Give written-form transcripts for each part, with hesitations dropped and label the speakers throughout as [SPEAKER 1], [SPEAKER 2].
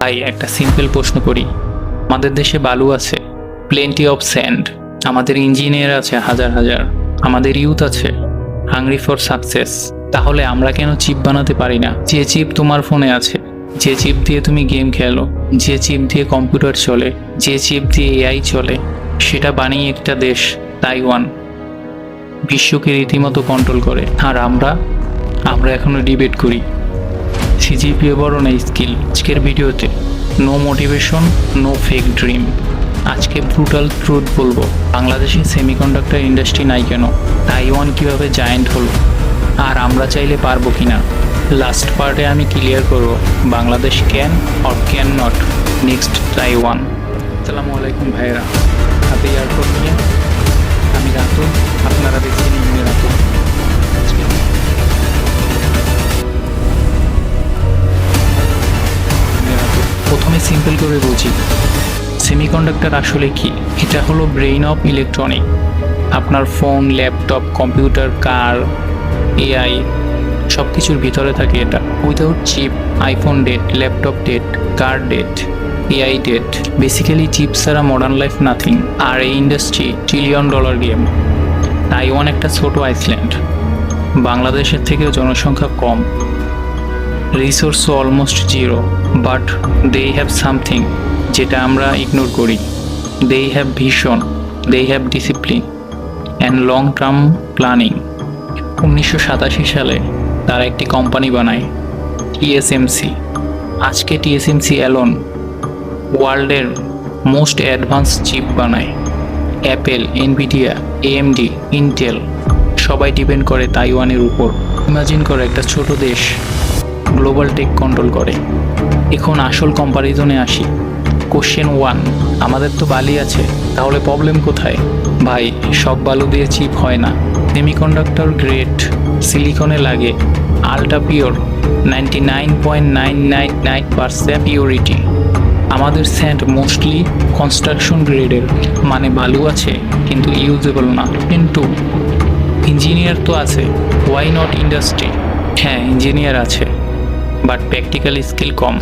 [SPEAKER 1] ভাই একটা সিম্পল প্রশ্ন করি, আমাদের দেশে বালু আছে, প্লেন্টি অফ স্যান্ড, আমাদের ইঞ্জিনিয়ার আছে হাজার হাজার, আমাদের ইউথ আছে হাংরি ফর সাকসেস, তাহলে আমরা কেন চিপ বানাতে পারি না? যে চিপ তোমার ফোনে আছে, যে চিপ দিয়ে তুমি গেম খেলো, যে চিপ দিয়ে কম্পিউটার চলে, যে চিপ দিয়ে এআই চলে, সেটা বানিয়ে একটা দেশ তাইওয়ান বিশ্বকে রীতিমতো কন্ট্রোল করে। আর আমরা এখনো ডিবেট করি সিজিপিএ বড় না স্কিল। আজকের ভিডিওতে no motivation, no fake dream. আজকে ব্রুটাল ট্রুথ বলবো, বাংলাদেশে সেমিকন্ডাক্টর ইন্ডাস্ট্রি নাই কেন, তাইওয়ান কিভাবে জায়ান্ট হলো, আর আমরা চাইলে পারবো কিনা। লাস্ট পার্টে আমি ক্লিয়ার করবো Bangladesh can or can not next Taiwan. আসসালামু আলাইকুম ভাইয়েরা, হাতে এয়ারপোর্ট নিয়ে আমি রাতুল, আপনারা দেখছেন ইমনে রাতুল। প্রথমে সিম্পল করে বুঝি সেমিকন্ডাক্টর আসলে কি। এটা হলো ব্রেইন অফ ইলেকট্রনিক। আপনার phone, laptop, computer, car, AI সব কিছুর ভিতরে থাকে এটা। Without chip iPhone dead, laptop dead, car dead, AI dead. Basically chip ছাড়া মডার্ন লাইফ নাথিং। আর এই ইন্ডাস্ট্রি $1 ট্রিলিয়ন গেম। তাইওয়ান একটা ছোট আইসল্যান্ড, বাংলাদেশের থেকেও জনসংখ্যা কম, রিসোর্সও almost zero, but they have something যেটা আমরা ইগনোর করি। They have vision, they have discipline and long term planning. 1987 সালে তারা একটি কোম্পানি বানায়, টিএসএমসি। আজকে টিএসএমসি অ্যালোন ওয়ার্ল্ডের মোস্ট অ্যাডভান্স চিপ বানায়। অ্যাপেল, এনভিডিয়া, এএমডি, ইন্টেল সবাই ডিপেন্ড করে তাইওয়ানের উপর। ইমাজিন করে একটা ছোট দেশ গ্লোবাল টেক কন্ট্রোল করে। এখন আসল কম্পারিজনে আসি। কোশ্চেন 1, আমাদের তো বালি আছে, তাহলে প্রবলেম কোথায়? ভাই, সব বালু দিয়ে চিপ হয় না। সেমিকন্ডাক্টর গ্রেড সিলিকনে লাগে আল্ট্রা পিওর 99.999% পিওরিটি। আমাদের স্যান্ড মোস্টলি কনস্ট্রাকশন গ্রেডের, মানে বালু আছে কিন্তু ইউজেবল না। কিন্তু ইঞ্জিনিয়ার তো আছে, ওয়াই নট ইন্ডাস্ট্রি? হ্যাঁ, ইঞ্জিনিয়ার আছে, বাট প্র্যাকটিক্যাল স্কিল কম,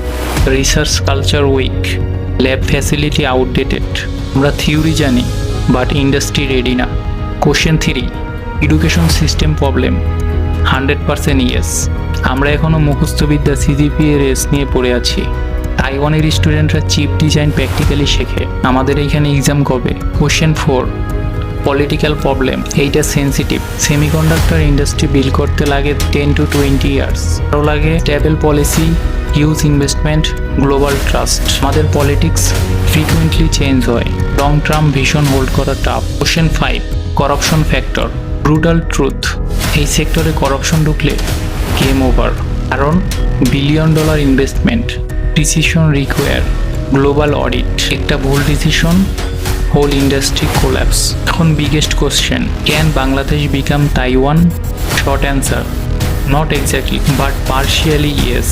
[SPEAKER 1] research culture weak, lab facility outdated. আমরা থিওরি জানি, বাট ইন্ডাস্ট্রি রেডি না। Question 3, education system problem. 100% yes. আমরা এখনও মুখস্থবিদ্যা সিজিপিএ রেস নিয়ে পড়ে আছি। তাইওয়ানের স্টুডেন্টরা চিপ ডিজাইন প্র্যাকটিক্যালি শেখে, আমাদের এইখানে এক্সাম কবে? Question 4, political problem. এইটা সেন্সিটিভ। সেমিকন্ডাক্টর ইন্ডাস্ট্রি বিল্ড করতে লাগে 10 to 20 ইয়ার্স। আরও লাগে stable policy, huge investment, global trust. আমাদের পলিটিক্স ফ্রিকুয়েন্টলি চেঞ্জ হয়, লং টার্ম ভিশন হোল্ড করা tough. Question 5, corruption factor. Brutal truth, এই সেক্টরে করাপশন ঢুকলে গেম ওভার। কারণ $1 billion investment, decision require, global audit. একটা ভুল ডিসিশন, হোল ইন্ডাস্ট্রি কোল্যাপস। এখন biggest question, can Bangladesh become Taiwan? Short answer, not exactly, but partially yes.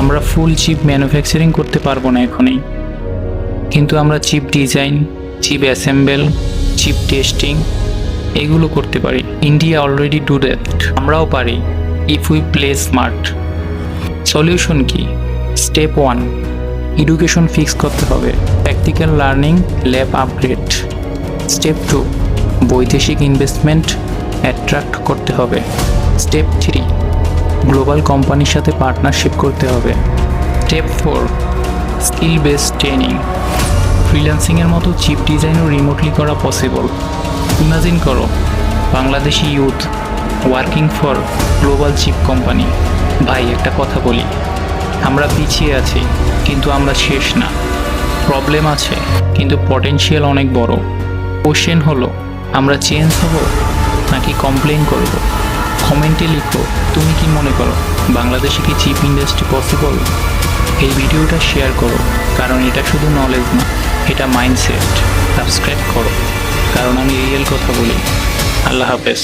[SPEAKER 1] আমরা ফুল chip manufacturing করতে পারবো না এখনই, কিন্তু আমরা chip design, chip assemble, chip testing এগুলো করতে পারি। ইন্ডিয়া অলরেডি ডু দ্যাট, আমরাও পারি if we play smart. Solution কি? স্টেপ 1, এডুকেশন ফিক্স করতে হবে, practical learning, lab upgrade. Step 2, বৈদেশিক ইনভেস্টমেন্ট অ্যাট্রাক্ট করতে হবে। স্টেপ 3, গ্লোবাল কোম্পানির সাথে পার্টনারশিপ করতে হবে। Step 4, skill based training. ফ্রিল্যান্সিংয়ের মতো চিপ ডিজাইনও রিমোটলি করা পসিবল। ইমাজিন করো Bangladeshi youth working for global chip company. ভাই, একটা কথা বলি, আমরা পিছিয়ে আছি কিন্তু আমরা শেষ না। প্রবলেম আছে কিন্তু পটেনশিয়াল অনেক বড়। কোশ্চেন হলো, আমরা চেঞ্জ হব নাকি কমপ্লেন করব? কমেন্টে লিখো, তুমি কি মনে করো বাংলাদেশে কি চিপ ইন্ডাস্ট্রি পসিবল? এই ভিডিওটা শেয়ার করো, কারণ এটা শুধু নলেজ না, এটা মাইন্ডসেট। সাবস্ক্রাইব করো, কারণ আমি রিয়েল কথা বলি। আল্লাহ হাফেজ।